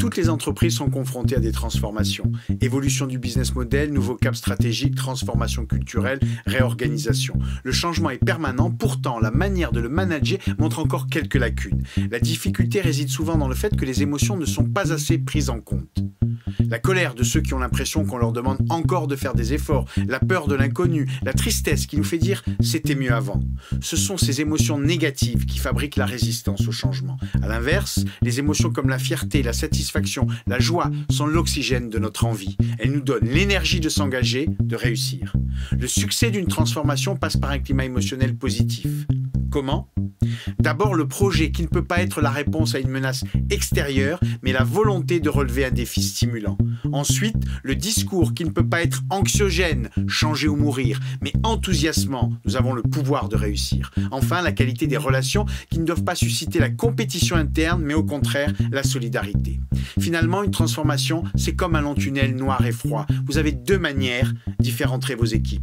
Toutes les entreprises sont confrontées à des transformations. Évolution du business model, nouveaux caps stratégiques, transformation culturelle, réorganisation. Le changement est permanent, pourtant la manière de le manager montre encore quelques lacunes. La difficulté réside souvent dans le fait que les émotions ne sont pas assez prises en compte. La colère de ceux qui ont l'impression qu'on leur demande encore de faire des efforts, la peur de l'inconnu, la tristesse qui nous fait dire « c'était mieux avant ». Ce sont ces émotions négatives qui fabriquent la résistance au changement. A l'inverse, les émotions comme la fierté, la satisfaction, la joie sont l'oxygène de notre envie. Elles nous donnent l'énergie de s'engager, de réussir. Le succès d'une transformation passe par un climat émotionnel positif. Comment ? D'abord, le projet qui ne peut pas être la réponse à une menace extérieure, mais la volonté de relever un défi stimulant. Ensuite, le discours qui ne peut pas être anxiogène, changer ou mourir, mais enthousiasmant, nous avons le pouvoir de réussir. Enfin, la qualité des relations qui ne doivent pas susciter la compétition interne, mais au contraire, la solidarité. Finalement, une transformation, c'est comme un long tunnel noir et froid. Vous avez deux manières d'y faire entrer vos équipes.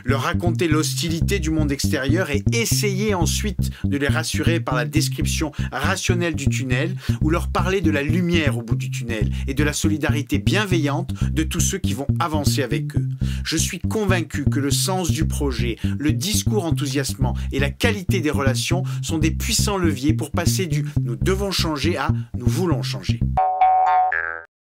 Leur raconter l'hostilité du monde extérieur et essayer ensuite de les rassurer par la description rationnelle du tunnel ou leur parler de la lumière au bout du tunnel et de la solidarité bienveillante de tous ceux qui vont avancer avec eux. Je suis convaincu que le sens du projet, le discours enthousiasmant et la qualité des relations sont des puissants leviers pour passer du « nous devons changer » à « nous voulons changer ».